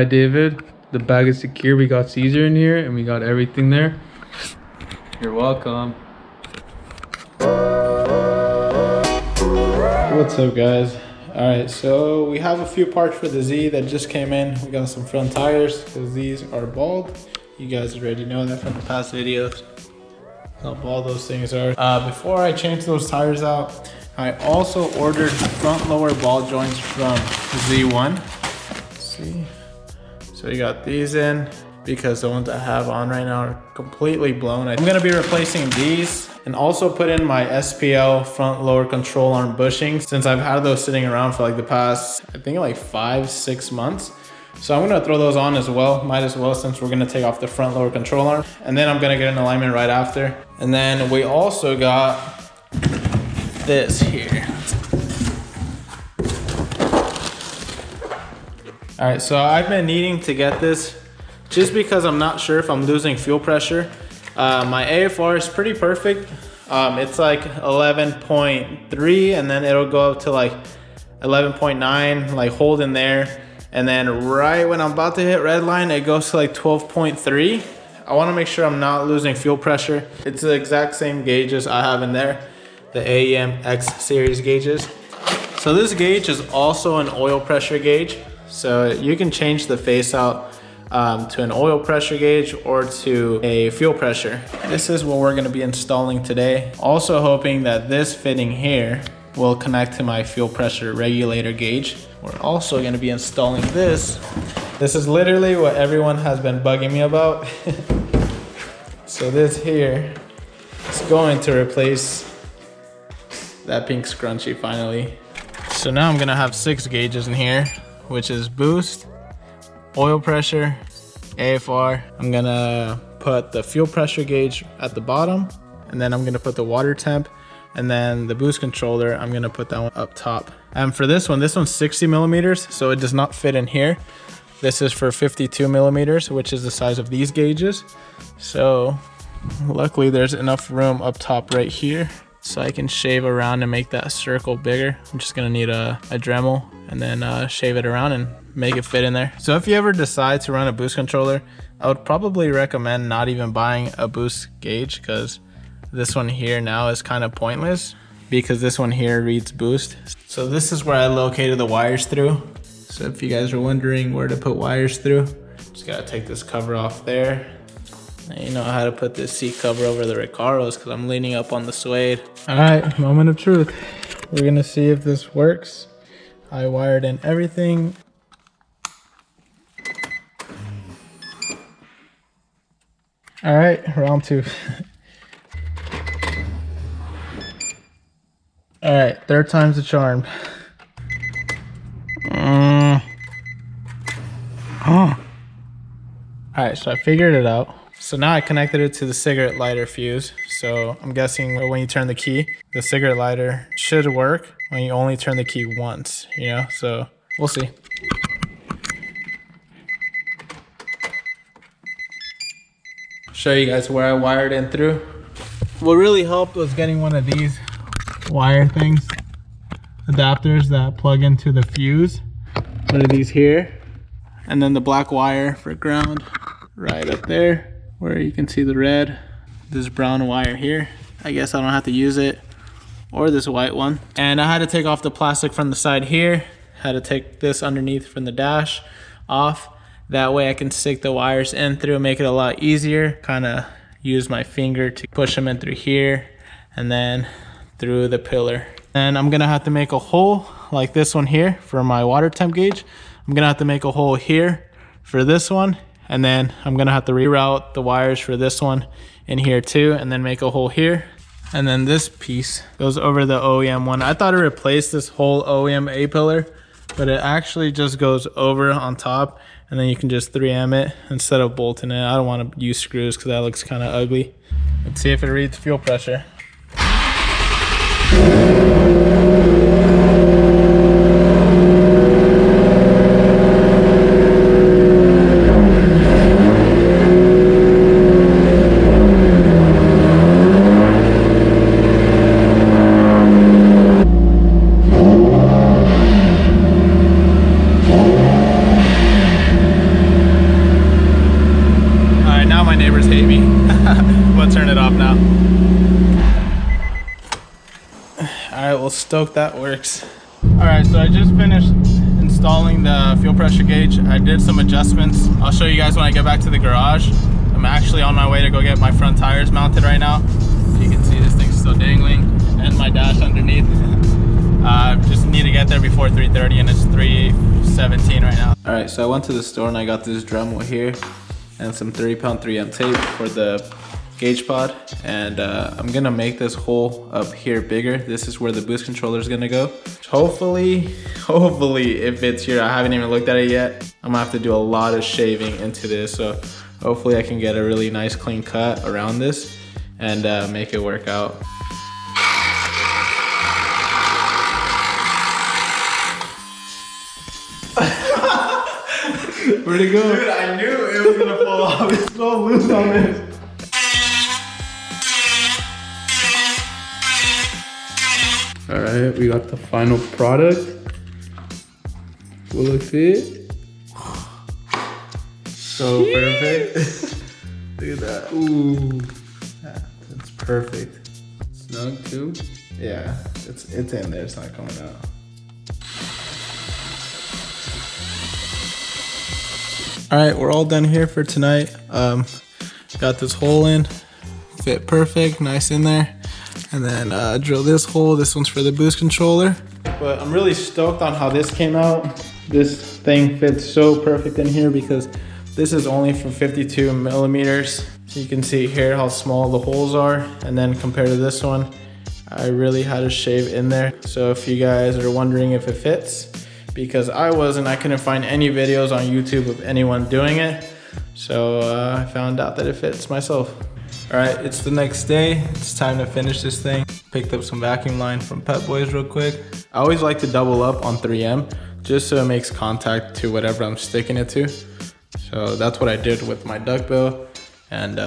right, David, the bag is secure. We got Caesar in here and we got everything there. You're welcome. What's up, guys? All right, so we have a few parts for the Z that just came in. We got some front tires because these are bald. You guys already know that from the past videos, how bald those things are. Before I change those tires out, I also ordered front lower ball joints from Z1. Let's see. So we got these in because the ones I have on right now are completely blown. I'm gonna be replacing these and also put in my SPL front lower control arm bushings since I've had those sitting around for like the past, I think like 5-6 months. So I'm gonna throw those on as well, might as well, since we're gonna take off the front lower control arm. And then I'm gonna get an alignment right after. And then we also got this here. All right, so I've been needing to get this just because I'm not sure if I'm losing fuel pressure. My AFR is pretty perfect. It's like 11.3 and then it'll go up to like 11.9, like hold in there. And then right when I'm about to hit red line, it goes to like 12.3. I wanna make sure I'm not losing fuel pressure. It's the exact same gauges I have in there, the AEM X-series gauges. So this gauge is also an oil pressure gauge. So you can change the face out to an oil pressure gauge or to a fuel pressure. This is what we're gonna be installing today. Also hoping that this fitting here will connect to my fuel pressure regulator gauge. We're also gonna be installing this. This is literally what everyone has been bugging me about. So this here is going to replace that pink scrunchie finally. So now I'm gonna have 6 gauges in here, which is boost, oil pressure, AFR. I'm gonna put the fuel pressure gauge at the bottom, and then I'm gonna put the water temp, and then the boost controller, I'm gonna put that one up top. And for this one's 60 millimeters, so it does not fit in here. This is for 52 millimeters, which is the size of these gauges. So luckily there's enough room up top right here, so I can shave around and make that circle bigger. I'm just gonna need a Dremel and then shave it around and make it fit in there. So if you ever decide to run a boost controller, I would probably recommend not even buying a boost gauge, because this one here now is kind of pointless because this one here reads boost. So this is where I located the wires through. So if you guys are wondering where to put wires through, just gotta take this cover off there. And you know how to put this seat cover over the Recaros because I'm leaning up on the suede. All right, moment of truth. We're gonna see if this works. I wired in everything. All right, round 2. All right, 3rd time's the charm. All right, so I figured it out. So now I connected it to the cigarette lighter fuse. So I'm guessing when you turn the key, the cigarette lighter should work when you only turn the key once, you know? So we'll see. Show you guys where I wired in through. What really helped was getting one of these wire things, adapters that plug into the fuse. One of these here, and then the black wire for ground right up there where you can see the red. This brown wire here, I guess I don't have to use it, or this white one. And I had to take off the plastic from the side here, had to take this underneath from the dash off. That way I can stick the wires in through, make it a lot easier. Kind of use my finger to push them in through here and then through the pillar. And I'm gonna have to make a hole like this one here for my water temp gauge. I'm gonna have to make a hole here for this one, and then I'm gonna have to reroute the wires for this one in here too, and then make a hole here. And then this piece goes over the OEM one. I thought it replaced this whole OEM A pillar, but it actually just goes over on top, and then you can just 3M it instead of bolting it. I don't want to use screws because that looks kind of ugly. Let's see if it reads fuel pressure. right, well, stoked that works. All right, so I just finished installing the fuel pressure gauge. I did some adjustments. I'll show you guys when I get back to the garage. I'm actually on my way to go get my front tires mounted right now. You can see this thing's still dangling and my dash underneath. Just need to get there before 3:30 and it's 3:17 right now. All right, so I went to the store and I got this Dremel here and some 30-pound 3M tape for the gauge pod, and I'm gonna make this hole up here bigger. This is where the boost controller is gonna go. Hopefully it fits here. I haven't even looked at it yet. I'm gonna have to do a lot of shaving into this, so hopefully I can get a really nice clean cut around this and make it work out. Where'd it go? Dude, I knew it was gonna fall off. It's so loose on this. All right, we got the final product. Will it fit? So perfect. Look at that. Ooh, that's perfect. Snug too. Yeah, it's in there. It's not coming out. All right, we're all done here for tonight. Got this hole in, fit perfect, nice in there. And then drill this hole. This one's for the boost controller. But I'm really stoked on how this came out. This thing fits so perfect in here because this is only from 52 millimeters. So you can see here how small the holes are. And then compared to this one, I really had to shave in there. So if you guys are wondering if it fits, because I couldn't find any videos on YouTube of anyone doing it. So I found out that it fits myself. All right, it's the next day. It's time to finish this thing. Picked up some vacuum line from Pep Boys real quick. I always like to double up on 3M just so it makes contact to whatever I'm sticking it to. So that's what I did with my duckbill and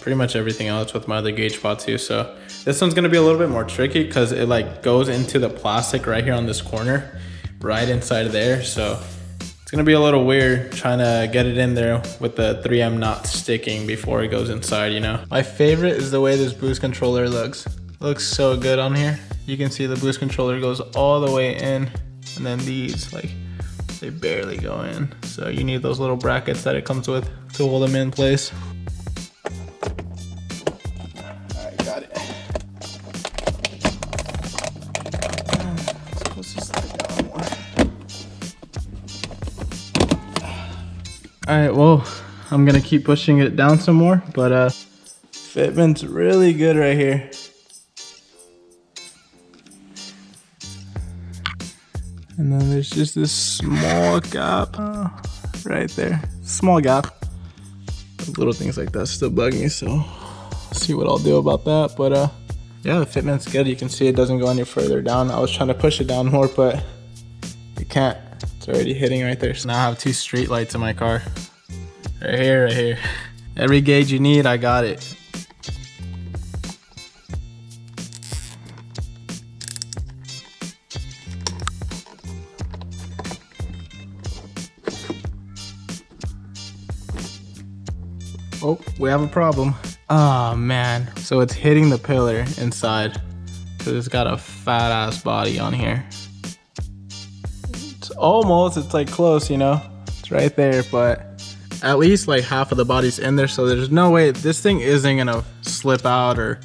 pretty much everything else with my other gauge pod too. So this one's gonna be a little bit more tricky because it like goes into the plastic right here on this corner, right inside of there. So it's gonna be a little weird trying to get it in there with the 3M not sticking before it goes inside, you know. My favorite is the way this boost controller looks. It looks so good on here. You can see the boost controller goes all the way in, and then these, like, they barely go in. So you need those little brackets that it comes with to hold them in place. All right, got it. Let's push this thing down more. All right, well, I'm gonna keep pushing it down some more, but fitment's really good right here. And then there's just this small gap right there. Small gap. Those little things like that still bug me, so see what I'll do about that. But yeah, the fitment's good. You can see it doesn't go any further down. I was trying to push it down more, but you can't. It's already hitting right there. So now I have 2 street lights in my car. Right here, right here. Every gauge you need, I got it. Oh, we have a problem. Oh man. So it's hitting the pillar inside because it's got a fat ass body on here. It's like close, you know, it's right there, but at least like half of the body's in there, so there's no way this thing isn't gonna slip out or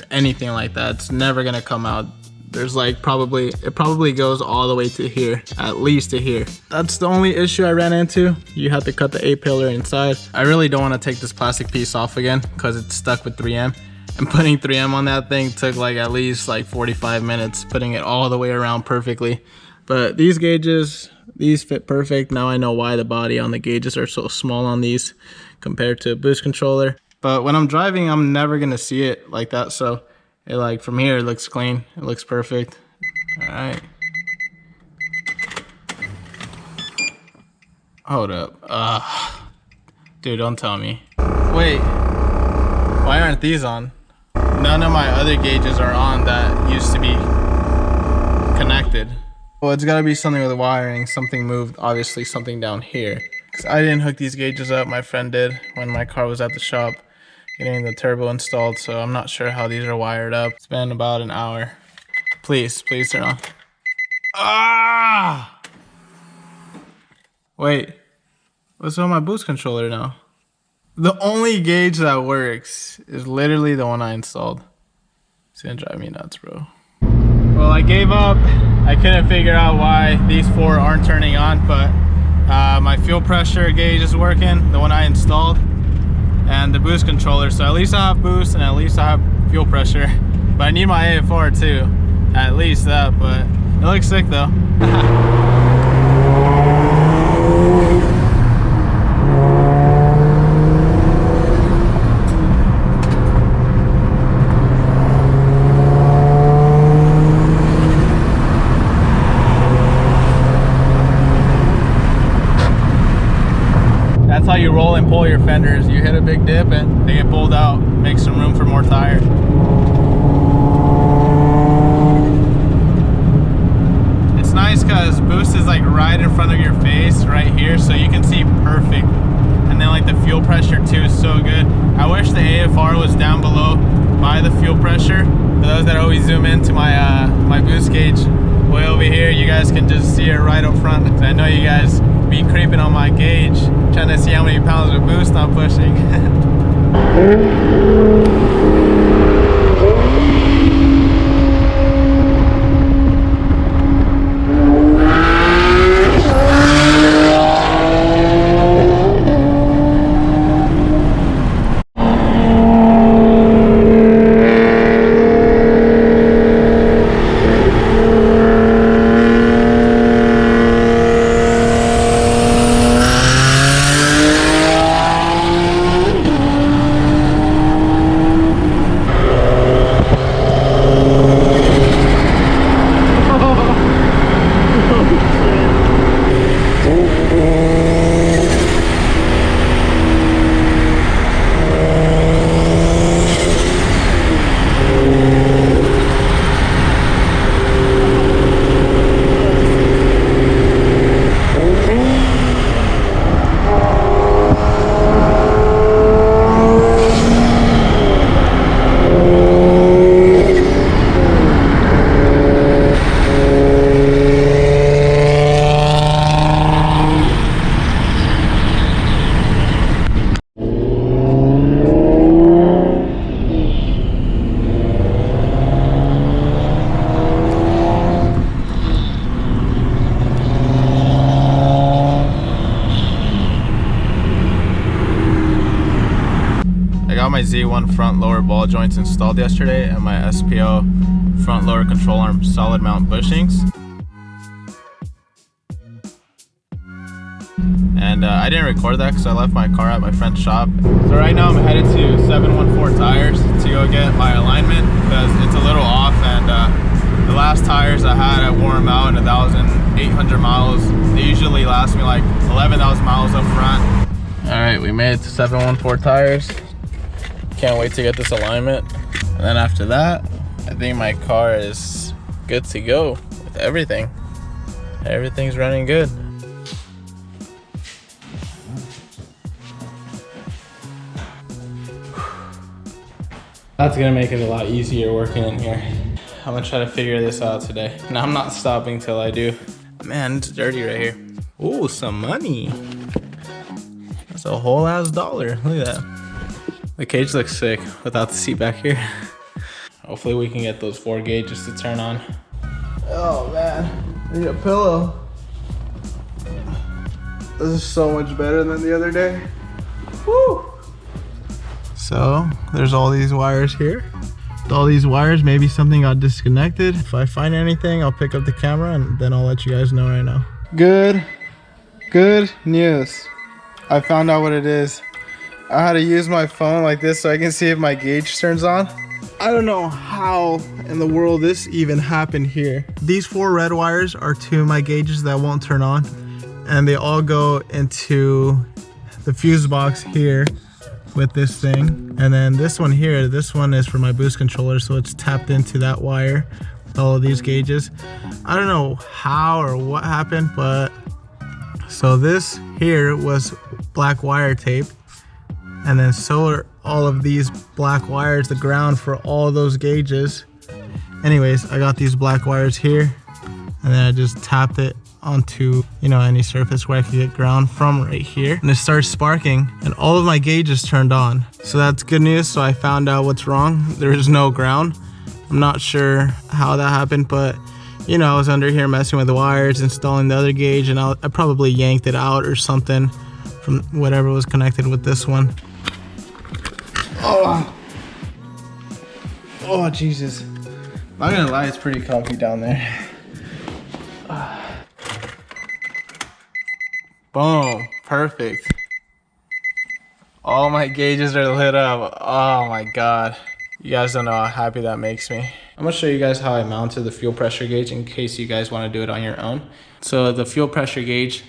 anything like that. It's never gonna come out. There's like it probably goes all the way to here, at least to here. That's the only issue I ran into. You have to cut the A-pillar inside. I really don't want to take this plastic piece off again because it's stuck with 3M. And putting 3M on that thing took like at least like 45 minutes, putting it all the way around perfectly. But these gauges, these fit perfect. Now I know why the body on the gauges are so small on these compared to a boost controller. But when I'm driving, I'm never gonna see it like that. So it, like, from here, it looks clean. It looks perfect. All right. Hold up. Dude, don't tell me. Wait, why aren't these on? None of my other gauges are on that used to be connected. Well, it's gotta be something with the wiring. Something moved, obviously something down here. Because I didn't hook these gauges up, my friend did when my car was at the shop getting the turbo installed, so I'm not sure how these are wired up. It's been about an hour. Please turn on. Ah! Wait, what's on my boost controller now? The only gauge that works is literally the one I installed. It's gonna drive me nuts, bro. Well, I gave up. I couldn't figure out why these 4 aren't turning on, but my fuel pressure gauge is working, the one I installed, and the boost controller. So at least I have boost and at least I have fuel pressure. But I need my AFR too, at least that, but it looks sick though. That's how you roll and pull your fenders. You hit a big dip and they get pulled out, make some room for more tire. It's nice because boost is like right in front of your face right here, so you can see perfect. And then like the fuel pressure too is so good. I wish the AFR was down below by the fuel pressure. For those that always zoom into my my boost gauge way over here, you guys can just see it right up front. I know you guys be creeping on my gauge, trying to see how many pounds of boost I'm pushing. My Z1 front lower ball joints installed yesterday and my SPO front lower control arm solid mount bushings. And I didn't record that because I left my car at my friend's shop. So right now I'm headed to 714 Tires to go get my alignment because it's a little off, and the last tires I had, I wore them out in 1,800 miles. They usually last me like 11,000 miles up front. All right, we made it to 714 Tires. Can't wait to get this alignment, and then after that I think my car is good to go with everything. Everything's running good. That's gonna make it a lot easier working in here. I'm gonna try to figure this out today. Now I'm not stopping till I do. Man, it's dirty right here. Ooh, some money. That's a whole ass dollar. Look at that. The cage looks sick without the seat back here. Hopefully we can get those 4 gauges to turn on. Oh man, I need a pillow. This is so much better than the other day. Woo! So there's all these wires here. With all these wires, maybe something got disconnected. If I find anything, I'll pick up the camera and then I'll let you guys know right now. Good news. I found out what it is. I had to use my phone like this so I can see if my gauge turns on. I don't know how in the world this even happened here. These 4 red wires are 2 of my gauges that won't turn on, and they all go into the fuse box here with this thing. And then this one here, this one is for my boost controller, so it's tapped into that wire with all of these gauges. I don't know how or what happened, but so this here was black wire tape. And then so are all of these black wires, the ground for all those gauges. Anyways, I got these black wires here, and then I just tapped it onto, you know, any surface where I could get ground from right here. And it starts sparking and all of my gauges turned on. So that's good news. So I found out what's wrong. There is no ground. I'm not sure how that happened, but you know, I was under here messing with the wires, installing the other gauge, and I probably yanked it out or something from whatever was connected with this one. Oh, Jesus. Not gonna lie, it's pretty comfy down there. Boom, perfect. All my gauges are lit up. Oh my God. You guys don't know how happy that makes me. I'm gonna show you guys how I mounted the fuel pressure gauge in case you guys wanna do it on your own. So the fuel pressure gauge,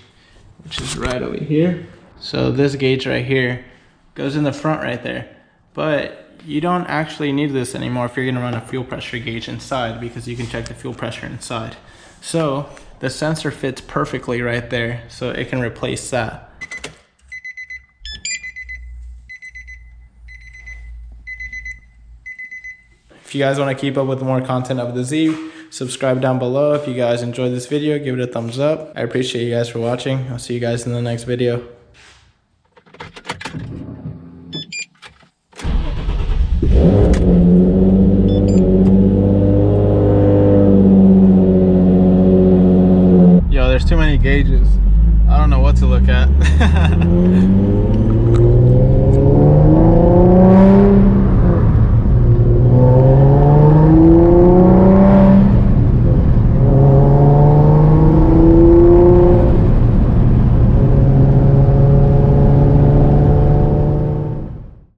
which is right over here. So this gauge right here goes in the front right there. But you don't actually need this anymore if you're gonna run a fuel pressure gauge inside, because you can check the fuel pressure inside. So the sensor fits perfectly right there, so it can replace that. If you guys want to keep up with more content of the Z, subscribe down below. If you guys enjoyed this video, give it a thumbs up. I appreciate you guys for watching. I'll see you guys in the next video. Yo, there's too many gauges. I don't know what to look at.